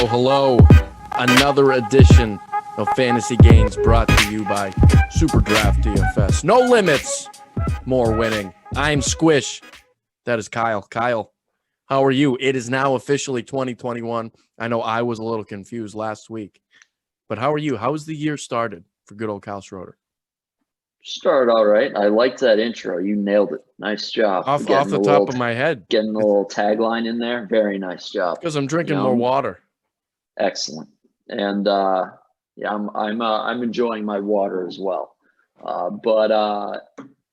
Hello. Another edition of Fantasy Gains brought to you by SuperDraft DFS. No limits, more winning. I'm Squish. That is Kyle. Kyle, how are you? It is now officially 2021. I know I was a little confused last week, but how are you? How's the year started for good old Kyle Schroeder? Started all right. I liked that intro. You nailed it. Nice job. Off the top of my head. Getting a little tagline in there. Very nice job. Because I'm drinking more water. Excellent. And I'm enjoying my water as well. But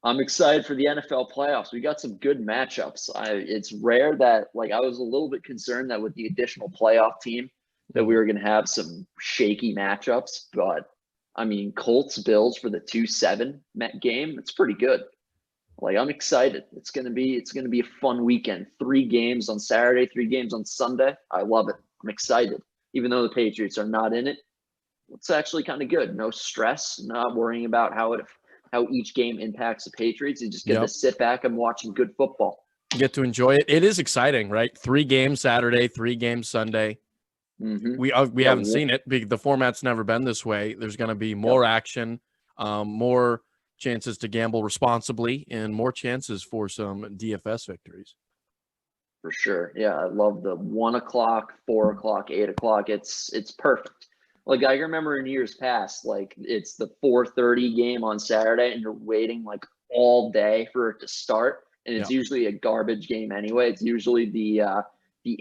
I'm excited for the NFL playoffs. We got some good matchups. It's rare that I was a little bit concerned that with the additional playoff team that we were going to have some shaky matchups, but I mean, Colts Bills for the 2-7 game. It's pretty good. I'm excited. It's gonna be a fun weekend. 3 games on Saturday, 3 games on Sunday. I love it. I'm excited. Even though the Patriots are not in it, it's actually kind of good. No stress, not worrying about how each game impacts the Patriots. You just get to sit back and watching good football. You get to enjoy it. It is exciting, right? 3 games Saturday, 3 games Sunday. Mm-hmm. We haven't seen it. The format's never been this way. There's going to be more action, more chances to gamble responsibly, and more chances for some DFS victories. For sure. Yeah, I love the 1 o'clock, 4 o'clock, 8 o'clock. It's perfect. I remember in years past, it's the 4:30 game on Saturday, and you're waiting all day for it to start, and it's usually a garbage game anyway. It's usually the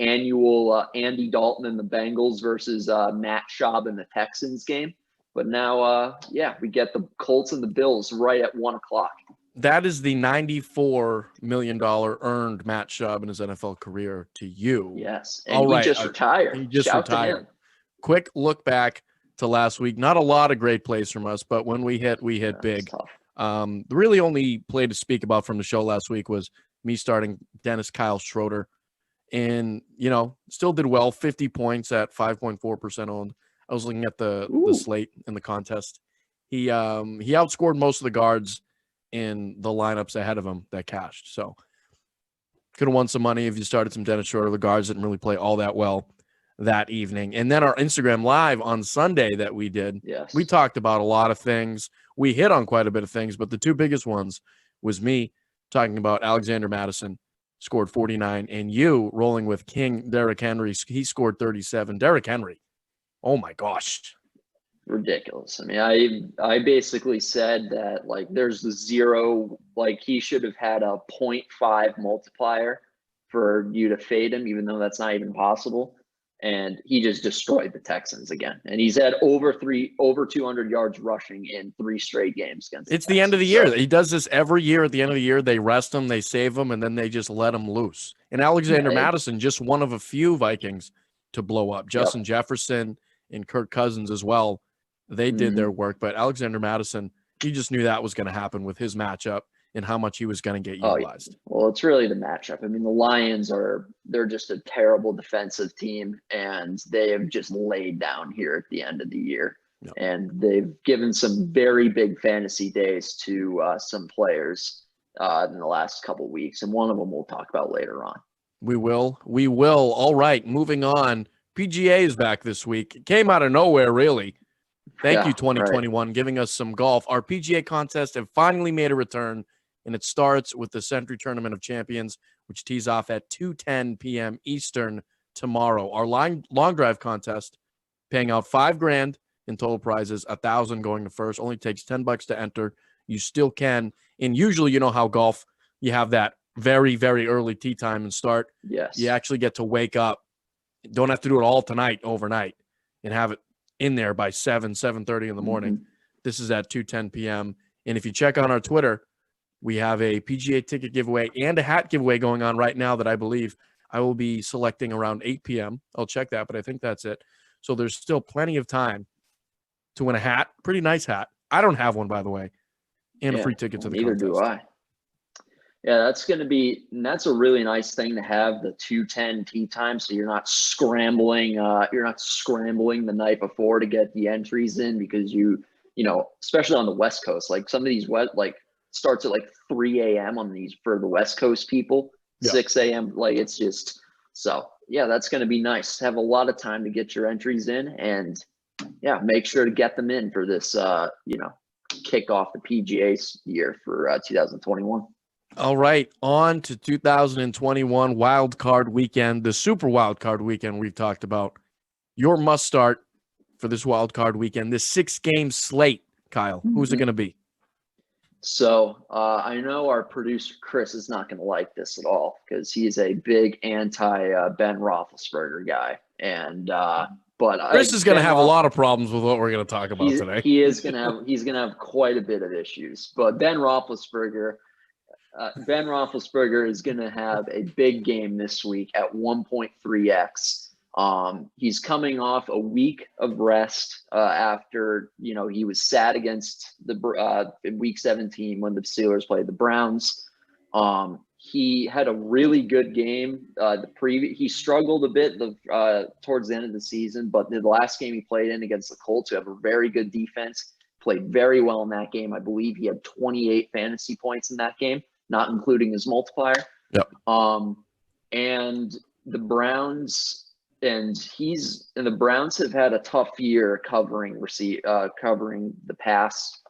annual Andy Dalton and the Bengals versus Matt Schaub and the Texans game. But now, we get the Colts and the Bills right at 1 o'clock. That is the $94 million earned Matt Schaub in his NFL career to you. Yes, and he just retired. He just retired. Quick look back to last week. Not a lot of great plays from us, but when we hit big. The really only play to speak about from the show last week was me starting Kyle Schroeder. And, still did well, 50 points at 5.4% owned. I was looking at the slate in the contest. He outscored most of the guards in the lineups ahead of him that cashed. So could have won some money if you started some Dennis Schroeder. The guards didn't really play all that well that evening. And then our Instagram Live on Sunday that we did, we talked about a lot of things. We hit on quite a bit of things, but the 2 biggest ones was me talking about Alexander Mattison, scored 49, and you rolling with King Derrick Henry. He scored 37. Derrick Henry, oh my gosh, ridiculous. I mean, I basically said that there's the 0, he should have had a 0.5 multiplier for you to fade him, even though that's not even possible. And he just destroyed the Texans again. And he's had over 200 yards rushing in 3 straight games against It's the end of the year. He does this every year at the end of the year. They rest him, they save him, and then they just let him loose. And Alexander Mattison, just one of a few Vikings to blow up. Justin Jefferson and Kirk Cousins as well. They did their work. But Alexander Mattison, he just knew that was going to happen with his matchup and how much he was going to get utilized. Yeah. Well, it's really the matchup. I mean, the Lions they're just a terrible defensive team, and they have just laid down here at the end of the year. Yep. And they've given some very big fantasy days to some players in the last couple of weeks, and one of them we'll talk about later on. We will. All right, moving on. PGA is back this week. It came out of nowhere, really. Thank you, 2021, giving us some golf. Our PGA contest have finally made a return, and it starts with the Century Tournament of Champions, which tees off at 2:10 p.m. Eastern tomorrow. Our long drive contest, paying out $5,000 in total prizes, $1,000 going to first. Only takes $10 to enter. You still can. And usually, you know how golf, you have that very, very early tee time and start. Yes. You actually get to wake up. Don't have to do it all tonight, overnight, and have it in there by 7:30 in the morning. This is at 2:10 p.m. And if you check on our Twitter, we have a PGA ticket giveaway and a hat giveaway going on right now that I believe I will be selecting around 8 p.m. I'll check that, but I think that's it. So there's still plenty of time to win a hat. Pretty nice hat. I don't have one, by the way. And a free ticket to the contest. Neither do I. Yeah, that's a really nice thing to have, the 2:10 tee time, so you're not scrambling the night before to get the entries in, because especially on the West Coast, some of these starts at 3 a.m. on these for the West Coast people, 6 a.m. It's So yeah, that's going to be nice. Have a lot of time to get your entries in, and yeah, make sure to get them in for this, kick off the PGA year for 2021. All right, on to 2021 Wildcard Weekend, the Super Wildcard Weekend we've talked about. Your must start for this Wildcard Weekend, this 6-game slate, Kyle. Who's it going to be? So I know our producer Chris is not going to like this at all because he's a big anti Ben Roethlisberger guy, and but Chris is going to have a lot of problems with what we're going to talk about today. He's going to have quite a bit of issues. But Ben Roethlisberger is going to have a big game this week at 1.3x. He's coming off a week of rest after, he was sat against the in week 17 when the Steelers played the Browns. He had a really good game. He struggled a bit towards the end of the season, but the last game he played in against the Colts, who have a very good defense, played very well in that game. I believe he had 28 fantasy points in that game, not including his multiplier. Yep. And the Browns. And the Browns have had a tough year covering the pass,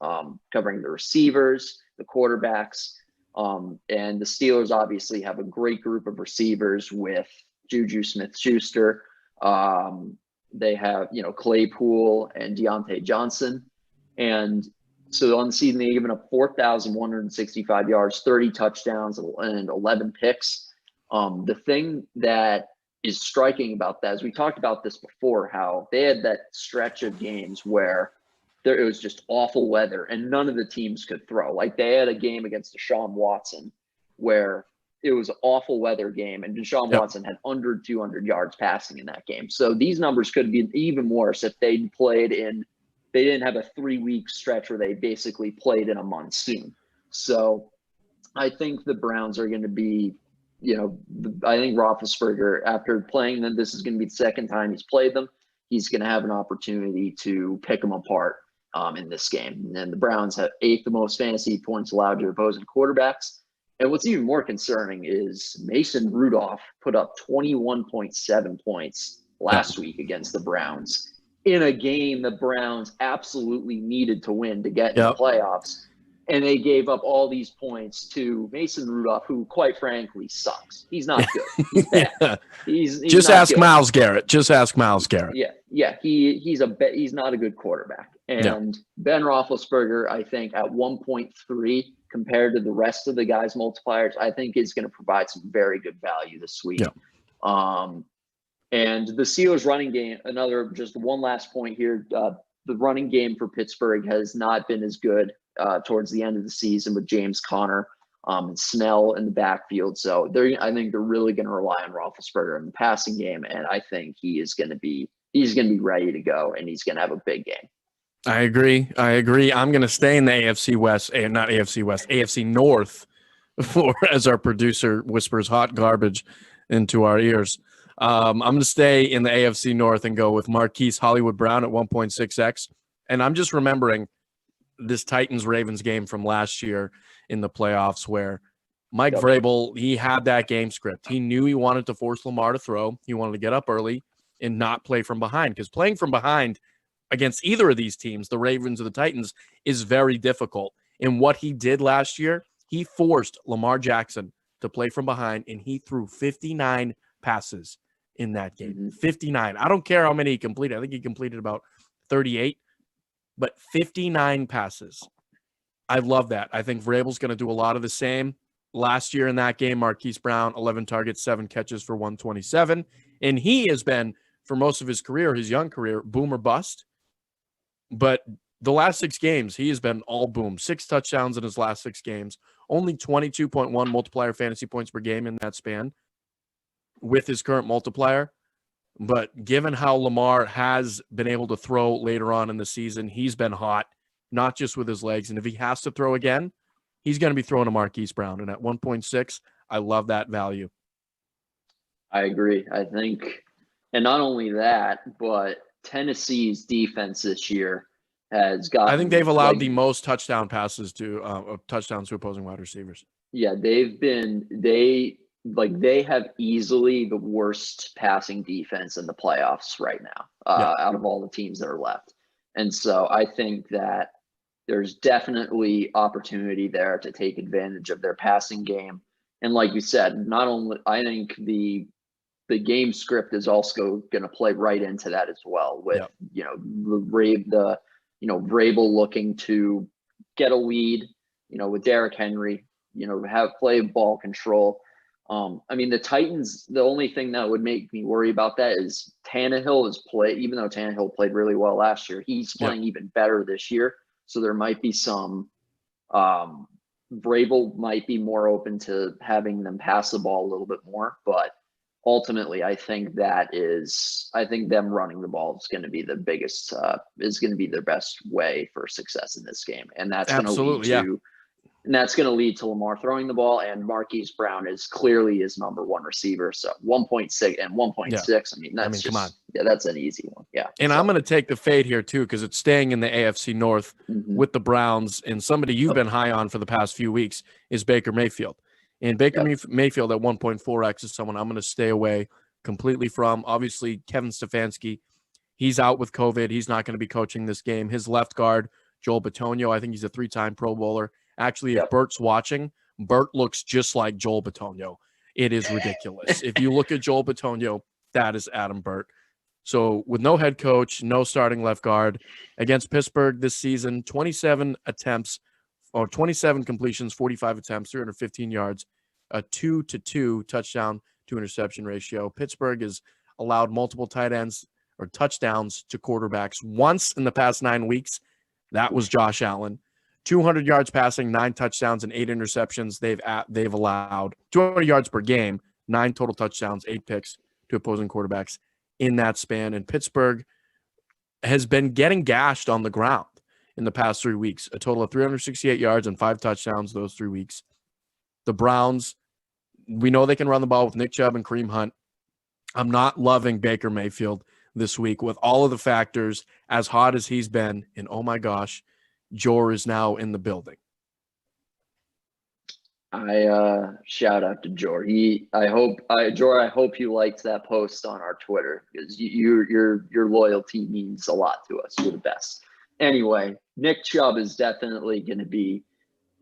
covering the receivers, the quarterbacks, and the Steelers obviously have a great group of receivers with Juju Smith-Schuster. They have Claypool and Deontay Johnson, and so on the season they've given up 4,165 yards, 30 touchdowns, and 11 picks. The thing that is striking about that, as we talked about this before, how they had that stretch of games where it was just awful weather and none of the teams could throw. Like they had a game against Deshaun Watson where it was an awful weather game, and Deshaun Watson had under 200 yards passing in that game. So these numbers could be even worse if they didn't have a 3-week stretch where they basically played in a monsoon. So I think the Browns are going to be, I think Roethlisberger, after playing them, this is going to be the second time he's played them. He's going to have an opportunity to pick them apart in this game. And the Browns have 8th the most fantasy points allowed to opposing quarterbacks. And what's even more concerning is Mason Rudolph put up 21.7 points last week against the Browns in a game the Browns absolutely needed to win to get in the playoffs. And they gave up all these points to Mason Rudolph, who, quite frankly, sucks. He's not good. He's bad. He's Just ask good. Myles Garrett. Just ask Myles Garrett. Yeah. He's not a good quarterback. And Ben Roethlisberger, I think, at 1.3 compared to the rest of the guys' multipliers, I think is going to provide some very good value this week. Yeah. And the Steelers' running game, just one last point here. The running game for Pittsburgh has not been as good towards the end of the season with James Conner and Snell in the backfield. So I think they're really going to rely on Roethlisberger in the passing game, and I think he's going to be ready to go, and he's going to have a big game. I agree. I'm going to stay in the AFC West, not AFC West, AFC North, as our producer whispers hot garbage into our ears. I'm going to stay in the AFC North and go with Marquise Hollywood Brown at 1.6x. And I'm just remembering this Titans-Ravens game from last year in the playoffs where Mike Vrabel, he had that game script. He knew he wanted to force Lamar to throw. He wanted to get up early and not play from behind, because playing from behind against either of these teams, the Ravens or the Titans, is very difficult. And what he did last year, he forced Lamar Jackson to play from behind, and he threw 59 passes in that game. Mm-hmm. 59. I don't care how many he completed. I think he completed about 38, but 59 passes. I love that. I think Vrabel's going to do a lot of the same. Last year in that game, Marquise Brown, 11 targets, 7 catches for 127. And he has been, for most of his career, his young career, boom or bust. But the last 6 games, he has been all boom. 6 touchdowns in his last 6 games. Only 22.1 multiplier fantasy points per game in that span with his current multiplier. But given how Lamar has been able to throw later on in the season, he's been hot, not just with his legs. And if he has to throw again, he's going to be throwing to Marquise Brown. And at 1.6, I love that value. I agree. I think, and not only that, but Tennessee's defense this year has got. I think they've allowed the most touchdown passes to touchdowns to opposing wide receivers. Yeah, they like they have easily the worst passing defense in the playoffs right now, out of all the teams that are left. And so I think that there's definitely opportunity there to take advantage of their passing game. And like you said, not only, I think the game script is also going to play right into that as well with, Vrabel looking to get a lead, with Derrick Henry, have play ball control. The Titans, the only thing that would make me worry about that is Tannehill even though Tannehill played really well last year, he's playing even better this year. So there might be some, Vrabel might be more open to having them pass the ball a little bit more, but ultimately I think them running the ball is going to be the biggest, is going to be their best way for success in this game. And that's going to lead to Lamar throwing the ball, and Marquise Brown is clearly his number one receiver. So 1.6 and 1.6. Come on. Yeah, that's an easy one. Yeah. And I'm going to take the fade here too, because it's staying in the AFC North with the Browns, and somebody you've been high on for the past few weeks is Baker Mayfield. And Baker Mayfield at 1.4x is someone I'm going to stay away completely from. Obviously, Kevin Stefanski, he's out with COVID. He's not going to be coaching this game. His left guard, Joel Bitonio, I think he's a 3-time Pro Bowler. Actually, if Bert's watching, Bert looks just like Joel Bitonio. It is ridiculous. If you look at Joel Bitonio, that is Adam Bert. So with no head coach, no starting left guard, against Pittsburgh this season, 27 completions, 45 attempts, 315 yards, a 2-2 touchdown to interception ratio. Pittsburgh has allowed multiple tight ends or touchdowns to quarterbacks once in the past 9 weeks. That was Josh Allen. 200 yards passing, 9 touchdowns, and 8 interceptions. They've allowed 200 yards per game, 9 total touchdowns, 8 picks to opposing quarterbacks in that span. And Pittsburgh has been getting gashed on the ground in the past 3 weeks, a total of 368 yards and 5 touchdowns those 3 weeks. The Browns, we know they can run the ball with Nick Chubb and Kareem Hunt. I'm not loving Baker Mayfield this week with all of the factors, as hot as he's been. And oh my gosh, Jor is now in the building. I shout out to Jor. I hope you liked that post on our Twitter, because your loyalty means a lot to us. You're the best. Anyway, Nick Chubb is definitely going to be.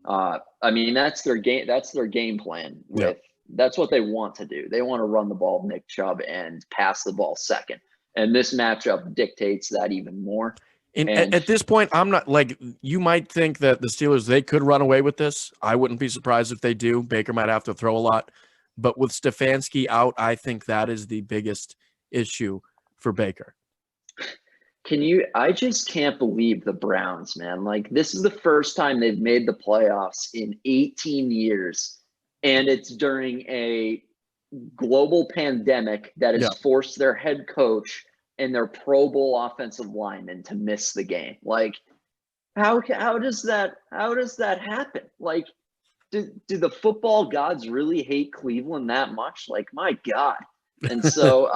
That's their game. That's their game plan. That's what they want to do. They want to run the ball with Nick Chubb and pass the ball second. And this matchup dictates that even more. And at this point, I'm not like, you might think that the Steelers, they could run away with this. I wouldn't be surprised if they do. Baker might have to throw a lot. But with Stefanski out, I think that is the biggest issue for Baker. I just can't believe the Browns, man. Like, this is the first time they've made the playoffs in 18 years. And it's during a global pandemic that has forced their head coach and their Pro Bowl offensive linemen to miss the game. Like, how does that happen? Like, do the football gods really hate Cleveland that much? Like, my God. And so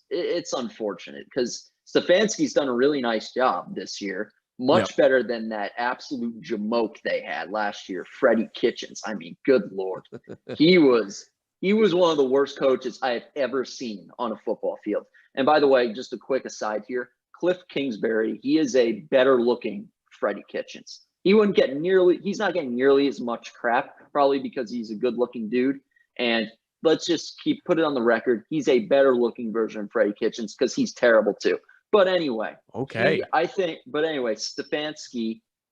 it's unfortunate, because Stefanski's done a really nice job this year, much better than that absolute jamoke they had last year, Freddie Kitchens. I mean, good Lord. He was one of the worst coaches I have ever seen on a football field. And by the way, just a quick aside here, Cliff Kingsbury, he is a better looking Freddie Kitchens. He's not getting nearly as much crap, probably because he's a good looking dude. And let's just put it on the record. He's a better looking version of Freddie Kitchens, because he's terrible too. But anyway, Stefanski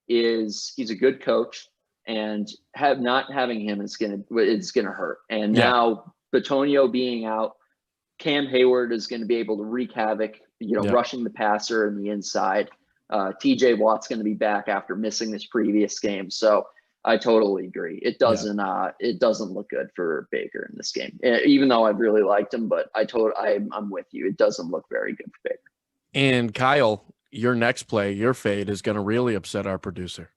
he's a good coach, and not having him is gonna hurt. And now Bitonio being out, Cam Hayward is going to be able to wreak havoc, rushing the passer in the inside. TJ Watt's going to be back after missing this previous game. So I totally agree. It doesn't look good for Baker in this game, even though I really liked him, but I'm with you. It doesn't look very good for Baker. And Kyle, your next play, your fade is going to really upset our producer.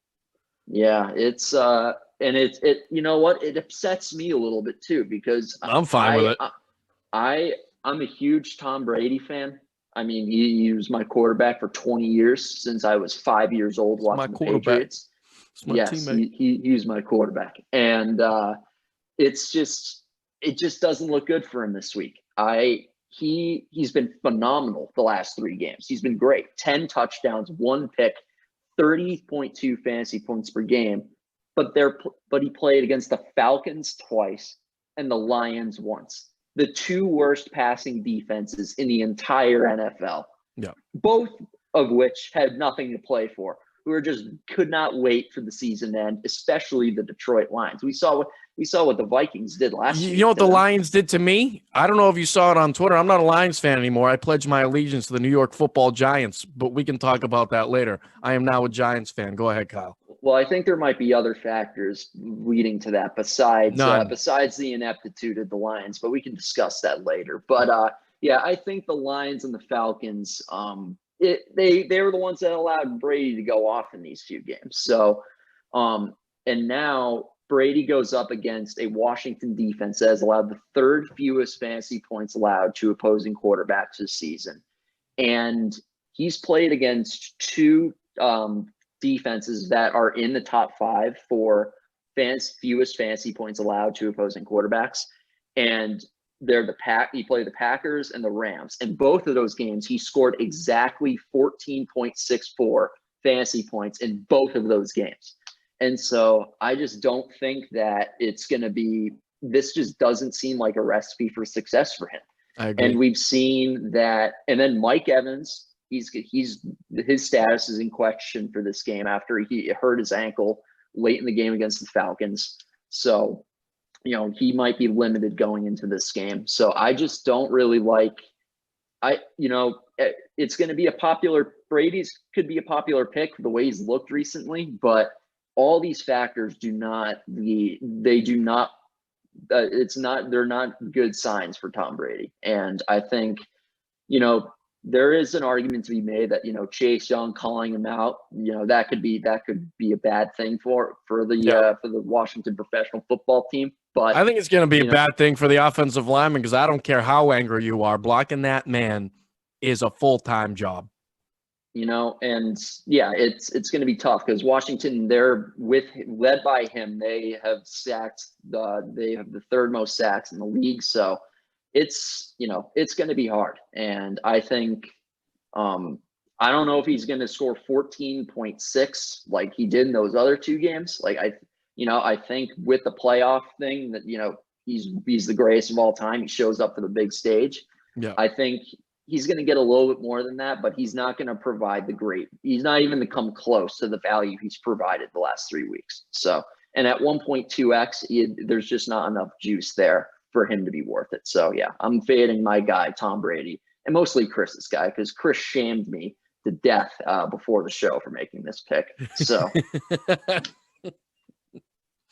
Yeah, it's you know what? It upsets me a little bit too, because I'm fine with it. I'm a huge Tom Brady fan. I mean, he was my quarterback for 20 years since I was 5 years old watching the Patriots. Yes, he was my quarterback. And it's just, it just doesn't look good for him this week. He's been phenomenal the last 3 games. He's been great. 10 touchdowns, 1 pick, 30.2 fantasy points per game. But he played against the Falcons twice and the Lions once. The 2 worst passing defenses in the entire NFL. Yeah. Both of which had nothing to play for. Who just could not wait for the season to end, especially the Detroit Lions. We saw what the Vikings did last week. You know what the Lions did to me? I don't know if you saw it on Twitter. I'm not a Lions fan anymore. I pledged my allegiance to the New York Football Giants, but we can talk about that later. I am now a Giants fan. Go ahead, Kyle. Well, I think there might be other factors leading to that besides the ineptitude of the Lions, but we can discuss that later. But yeah, I think the Lions and the Falcons, they were the ones that allowed Brady to go off in these few games. So, and now Brady goes up against a Washington defense that has allowed the 3rd fewest fantasy points allowed to opposing quarterbacks this season. And he's played against 2 defenses that are in the top 5 for fewest fantasy points allowed to opposing quarterbacks. And they're he played the Packers and the Rams. And both of those games, he scored exactly 14.64 fantasy points in both of those games. And so I just don't think that it's going to be – this just doesn't seem like a recipe for success for him. I agree. And we've seen that – and then Mike Evans, his status is in question for this game after he hurt his ankle late in the game against the Falcons. So – he might be limited going into this game. So I just don't really like it's going to be Brady's could be a popular pick the way he's looked recently, but all these factors they're not good signs for Tom Brady. And I think, there is an argument to be made that, Chase Young calling him out, that could be a bad thing for the Washington professional football team. But I think it's going to be a bad thing for the offensive lineman because I don't care how angry you are. Blocking that man is a full-time job. And yeah, it's going to be tough because Washington, led by him, they have the 3rd most sacks in the league. So it's going to be hard. And I think, I don't know if he's going to score 14.6 like he did in those other 2 games. Like I think with the playoff thing that, he's the greatest of all time. He shows up for the big stage. Yeah. I think he's going to get a little bit more than that, but he's not going to provide he's not even to come close to the value he's provided the last 3 weeks. So, and at 1.2x, there's just not enough juice there for him to be worth it. So yeah, I'm fading my guy, Tom Brady, and mostly Chris's guy, because Chris shamed me to death before the show for making this pick. So.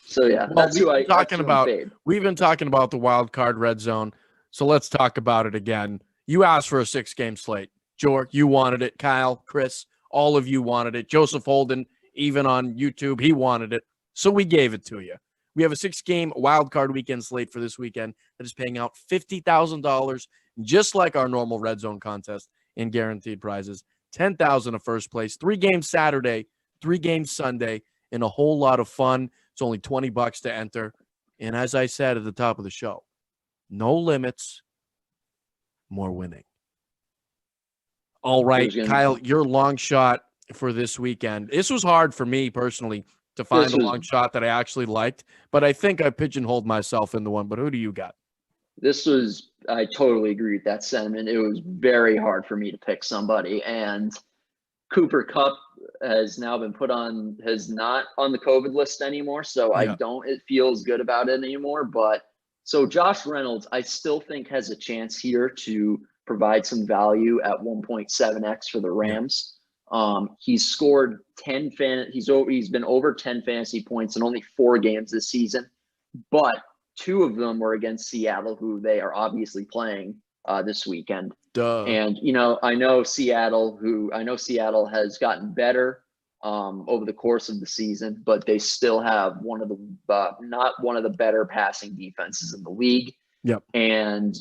So yeah, that's who I'm talking about. We've been talking about the wild card red zone, so let's talk about it again. You asked for a 6-game slate. George, you wanted it. Kyle, Chris, all of you wanted it. Joseph Holden, even on YouTube, he wanted it. So we gave it to you. We have a 6-game wildcard weekend slate for this weekend that is paying out $50,000, just like our normal red zone contest in guaranteed prizes. $10,000 of first place, 3 games Saturday, 3 games Sunday, and a whole lot of fun. It's only $20 to enter. And as I said at the top of the show, no limits, more winning. All right, Kyle, your long shot for this weekend. This was hard for me personally to find a long shot that I actually liked, but I think I pigeonholed myself into one. But who do you got? I totally agree with that sentiment. It was very hard for me to pick somebody, and Cooper Kupp has now been not on the COVID list anymore. So it feels good about it anymore. But so Josh Reynolds, I still think has a chance here to provide some value at 1.7x for the Rams. He's scored 10 he's been over 10 fantasy points in only 4 games this season, but 2 of them were against Seattle, who they are obviously playing this weekend. Duh. And, I know Seattle has gotten better over the course of the season, but they still have not one of the better passing defenses in the league. Yep. And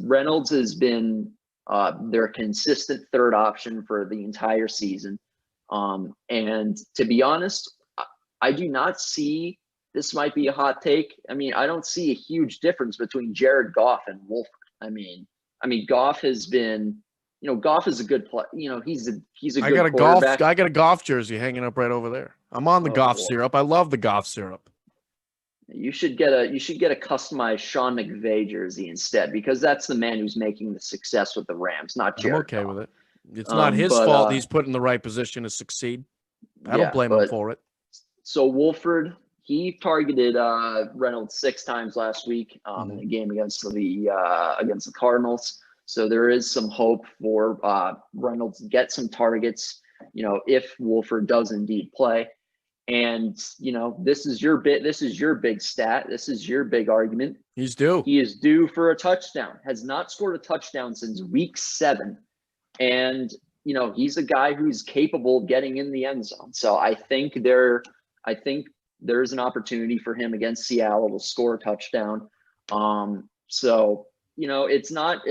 Reynolds has been their consistent 3rd option for the entire season. And to be honest, I do not see this might be a hot take. I mean, I don't see a huge difference between Jared Goff and Wolford. I mean, Goff has been, Goff is a good player. He's a good quarterback. I got a Goff jersey hanging up right over there. I'm on the Goff syrup. I love the Goff syrup. You should get a customized Sean McVay jersey instead, because that's the man who's making the success with the Rams, not Jared I'm okay Goff. with it. It's not his fault he's put in the right position to succeed. I don't blame him for it. So Wolford, he targeted Reynolds 6 times last week in the game against the Cardinals. So there is some hope for Reynolds to get some targets, if Wolford does indeed play. And this is your big stat. This is your big argument. He's due. He is due for a touchdown. Has not scored a touchdown since week 7. And he's a guy who's capable of getting in the end zone. So I think there's an opportunity for him against Seattle to score a touchdown. So it's not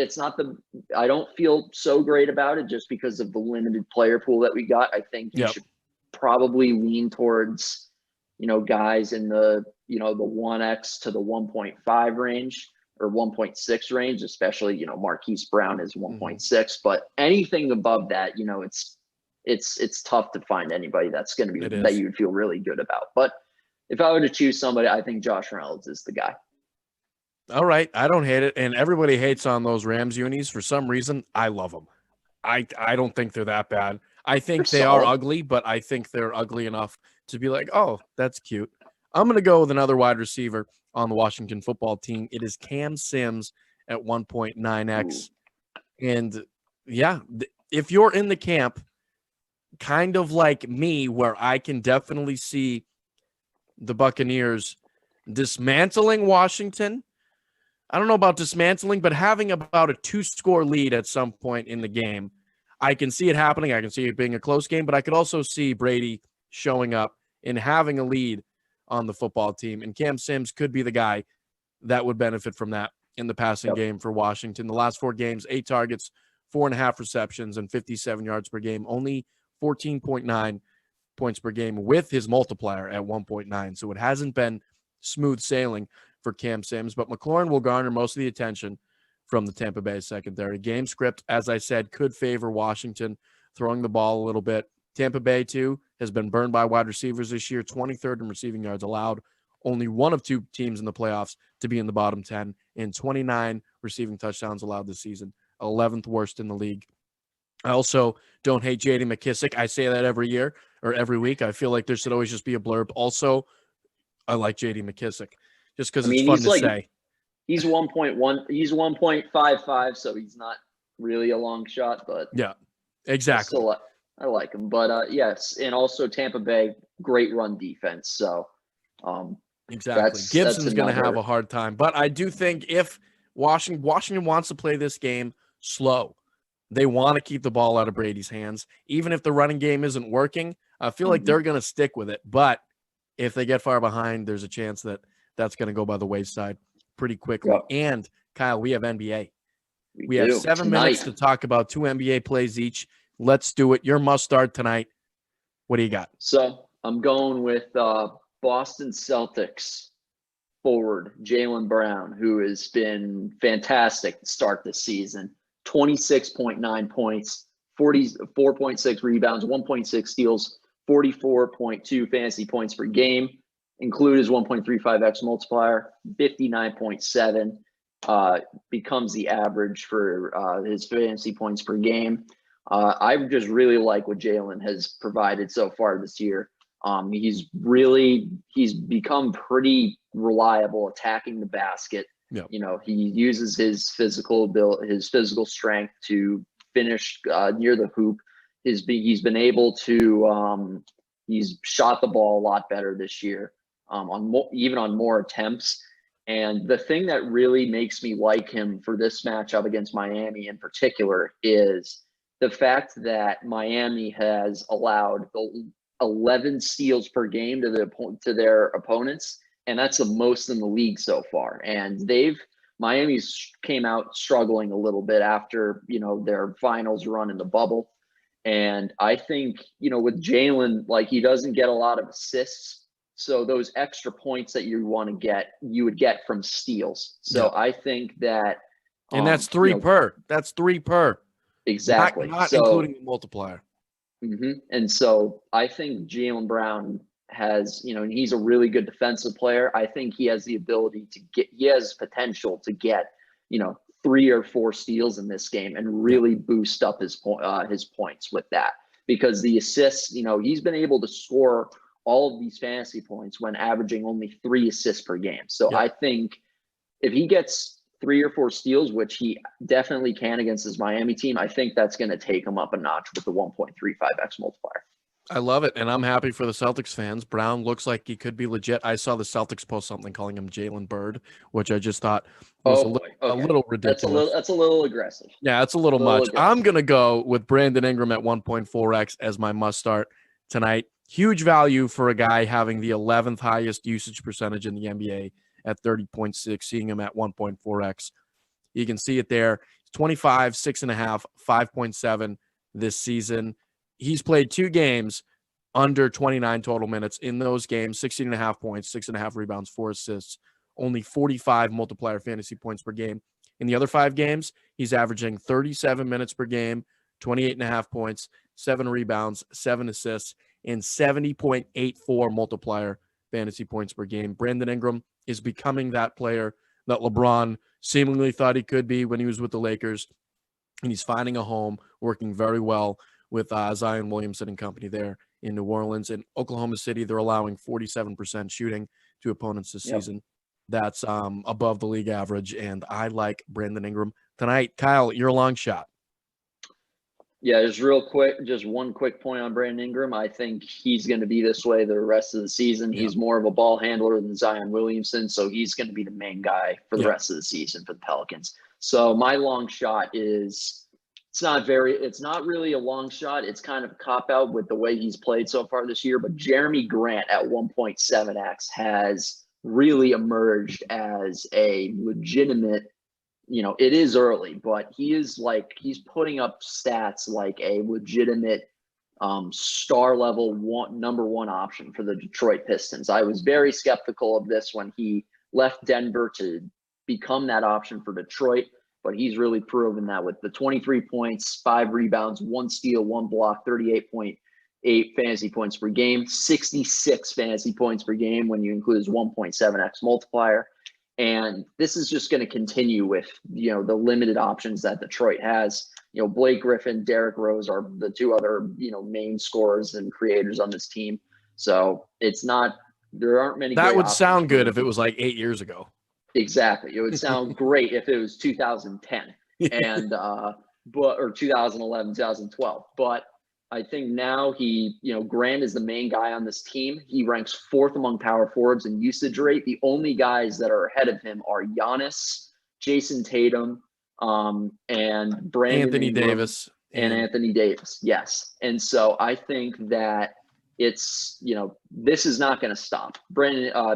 I don't feel so great about it just because of the limited player pool that we got. I think you should probably lean towards, guys in the, the 1x to the 1.5 range or 1.6 range, especially, Marquise Brown is 1.6, but anything above that, it's tough to find anybody that's going to be that you would feel really good about. But if I were to choose somebody, I think Josh Reynolds is the guy. All right. I don't hate it. And everybody hates on those Rams unis. For some reason, I love them. I don't think they're that bad. I think they are ugly, but I think they're ugly enough to be like, oh, that's cute. I'm going to go with another wide receiver on the Washington football team. It is Cam Sims at 1.9x. And yeah, if you're in the camp, kind of like me, where I can definitely see the Buccaneers dismantling Washington. I don't know about dismantling, but having about a 2-score lead at some point in the game. I can see it happening. I can see it being a close game, but I could also see Brady showing up and having a lead on the football team. And Cam Sims could be the guy that would benefit from that in the passing game for Washington. The last 4 games, 8 targets, 4.5 receptions, and 57 yards per game. Only 14.9 points per game with his multiplier at 1.9. So it hasn't been smooth sailing for Cam Sims, but McLaurin will garner most of the attention from the Tampa Bay secondary. Game script, as I said, could favor Washington throwing the ball a little bit. Tampa Bay, too, has been burned by wide receivers this year, 23rd in receiving yards allowed. Only one of 2 teams in the playoffs to be in the bottom 10, and 29 receiving touchdowns allowed this season, 11th worst in the league. I also don't hate J.D. McKissick. I say that every year or every week. I feel like there should always just be a blurb. Also, I like J.D. McKissick just because it's fun to say. He's 1.1. He's 1.55, so he's not really a long shot, but yeah, exactly. Still, I like him, but yes, and also Tampa Bay, great run defense. So exactly, Gibson's going to have a hard time, but I do think if Washington wants to play this game slow, they want to keep the ball out of Brady's hands, even if the running game isn't working. I feel like they're going to stick with it, but if they get far behind, there's a chance that that's going to go by the wayside pretty quickly. Yep. And Kyle, we have NBA. We have 7 minutes to talk about 2 NBA plays each. Let's do it. Your must start tonight. What do you got? So I'm going with Boston Celtics forward Jaylen Brown, who has been fantastic to start this season. 26.9 points, 44.6 rebounds, 1.6 steals, 44.2 fantasy points per game. Include his 1.35x multiplier, 59.7 becomes the average for his fantasy points per game. I just really like what Jaylen has provided so far this year. He's become pretty reliable attacking the basket. Yep. He uses his physical strength to finish near the hoop. He's been able to he's shot the ball a lot better this year. Even on more attempts. And the thing that really makes me like him for this matchup against Miami in particular is the fact that Miami has allowed 11 steals per game to their opponents, and that's the most in the league so far. And Miami's came out struggling a little bit after their finals run in the bubble. And I think with Jaylen, like, he doesn't get a lot of assists So those extra points that you want to get, you would get from steals. So I think that, and that's three per. That's 3 per. Exactly. Not including the multiplier. And so I think Jaylen Brown has, and he's a really good defensive player. I think he has the ability he has potential to get, 3 or 4 steals in this game and really boost up his points with that, because the assists, he's been able to score all of these fantasy points when averaging only 3 assists per game. So I think if he gets 3 or 4 steals, which he definitely can against his Miami team, I think that's going to take him up a notch with the 1.35x multiplier. I love it, and I'm happy for the Celtics fans. Brown looks like he could be legit. I saw the Celtics post something calling him Jalen Bird, which I just thought was a little ridiculous. That's a little aggressive. Yeah, it's a little much. Aggressive. I'm going to go with Brandon Ingram at 1.4x as my must start tonight. Huge value for a guy having the 11th highest usage percentage in the NBA at 30.6, seeing him at 1.4x. You can see it there. 25, 6.5, 5.7 this season. He's played 2 games under 29 total minutes. In those games, 16.5 points, 6.5 rebounds, 4 assists, only 45 multiplier fantasy points per game. In the other 5 games, he's averaging 37 minutes per game, 28.5 points, 7 rebounds, 7 assists, and 70.84 multiplier fantasy points per game. Brandon Ingram is becoming that player that LeBron seemingly thought he could be when he was with the Lakers, and he's finding a home, working very well with Zion Williamson and company there in New Orleans. In Oklahoma City, they're allowing 47% shooting to opponents this season. That's above the league average, and I like Brandon Ingram tonight. Kyle, your long shot. Yeah, just one quick point on Brandon Ingram. I think he's going to be this way the rest of the season. He's more of a ball handler than Zion Williamson, so he's going to be the main guy for the rest of the season for the Pelicans. So my long shot is it's not really a long shot. It's kind of a cop-out with the way he's played so far this year, but Jeremy Grant at 1.7x has really emerged as a legitimate, it is early, but he's putting up stats like a legitimate star level number 1 option for the Detroit Pistons. I was very skeptical of this when he left Denver to become that option for Detroit, but he's really proven that with the 23 points, 5 rebounds, 1 steal, 1 block, 38.8 fantasy points per game, 66 fantasy points per game when you include his 1.7x multiplier. And this is just going to continue with, the limited options that Detroit has. Blake Griffin, Derrick Rose are the 2 other, main scorers and creators on this team. So there aren't many. That would sound good if it was like 8 years ago. Exactly. It would sound great if it was 2010 or 2011, 2012. But I think now Grant is the main guy on this team. He ranks 4th among power forwards in usage rate. The only guys that are ahead of him are Giannis, Jason Tatum, and Brandon Anthony Ingram Davis. And Anthony Davis. Yes. And so I think that it's, this is not going to stop.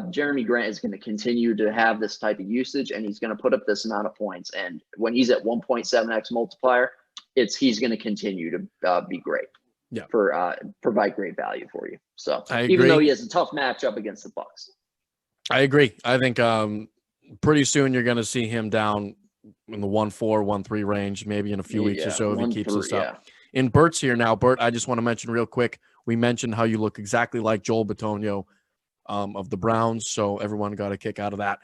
Jeremy Grant is going to continue to have this type of usage, and he's going to put up this amount of points. And when he's at 1.7x multiplier, he's going to continue to be great. Provide great value for you. So even though he has a tough matchup against the Bucks. I agree. I think pretty soon you're going to see him down in the 1.4, 1.3 range, maybe in a few weeks or so if he keeps this up. In Bert's here now. Bert, I just want to mention real quick, we mentioned how you look exactly like Joel Bitonio of the Browns, so everyone got a kick out of that.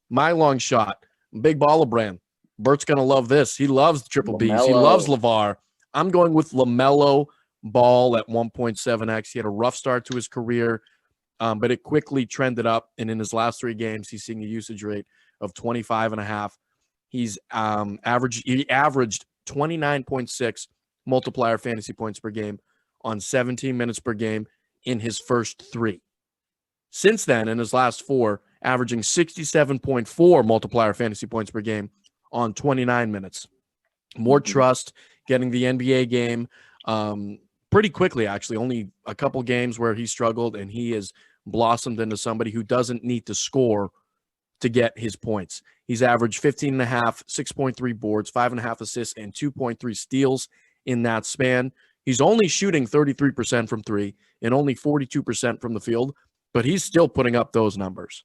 My long shot, big baller brand. Bert's going to love this. He loves the triple Bs. He loves LeVar. I'm going with LaMelo Ball at 1.7x. He had a rough start to his career, but it quickly trended up. And in his last 3 games, he's seeing a usage rate of 25.5. He averaged 29.6 multiplier fantasy points per game on 17 minutes per game in his first 3. Since then, in his last 4, averaging 67.4 multiplier fantasy points per game on 29 minutes. More trust, getting the NBA game pretty quickly, actually. Only a couple games where he struggled, and he has blossomed into somebody who doesn't need to score to get his points. He's averaged 15.5, 6.3 boards, 5.5 assists, and 2.3 steals in that span. He's only shooting 33% from 3 and only 42% from the field, but he's still putting up those numbers.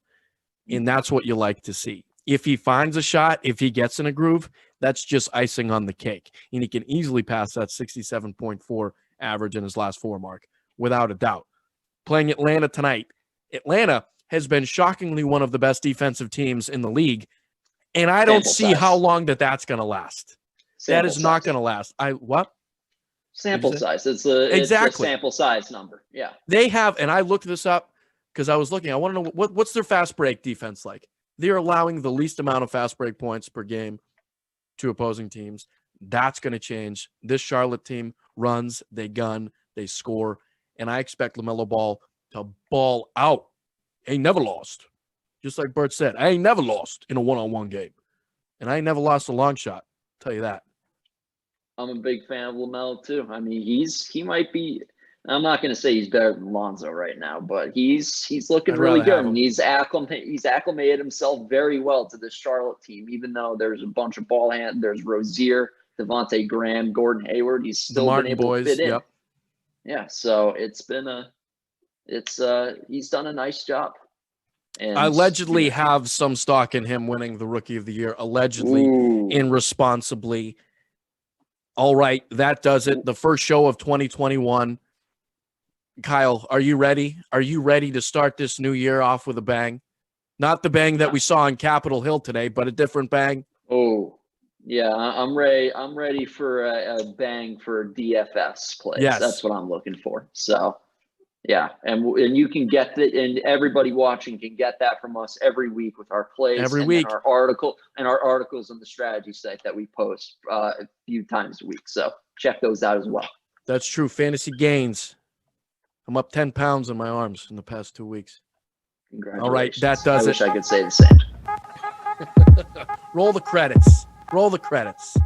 And that's what you like to see. If he finds a shot, if he gets in a groove, that's just icing on the cake. And he can easily pass that 67.4 average in his last 4 mark, without a doubt. Playing Atlanta tonight. Atlanta has been shockingly one of the best defensive teams in the league. And I don't see how long that's going to last. That is not going to last. What? Sample size. It's a sample size number. Yeah. They have, and I looked this up because I was looking. I want to know what's their fast break defense like. They're allowing the least amount of fast break points per game to opposing teams. That's going to change. This Charlotte team runs, they gun, they score, and I expect LaMelo Ball to ball out. Ain't never lost. Just like Bert said, I ain't never lost in a one-on-one game. And I ain't never lost a long shot. I'll tell you that. I'm a big fan of LaMelo too. I mean, he might be. I'm not going to say he's better than Lonzo right now, but he's looking really good, and he's acclimated himself very well to this Charlotte team. Even though there's a bunch of ball hand, there's Rozier, Devontae Graham, Gordon Hayward. He's still been able to fit in. Yep. Yeah, so he's done a nice job. And I allegedly have some stock in him winning the Rookie of the Year, allegedly, irresponsibly. All right, that does it. The first show of 2021. Kyle, are you ready? Are you ready to start this new year off with a bang? Not the bang that we saw on Capitol Hill today, but a different bang. Oh, yeah, I'm ready. I'm ready for a bang for DFS plays. Yes. That's what I'm looking for. So, yeah, and you can get that, and everybody watching can get that from us every week with our plays every week, our articles on the strategy site that we post a few times a week. So check those out as well. That's true. Fantasy Gainz. I'm up 10 pounds in my arms in the past 2 weeks. Congratulations. All right, that does it. I wish I could say the same. Roll the credits. Roll the credits.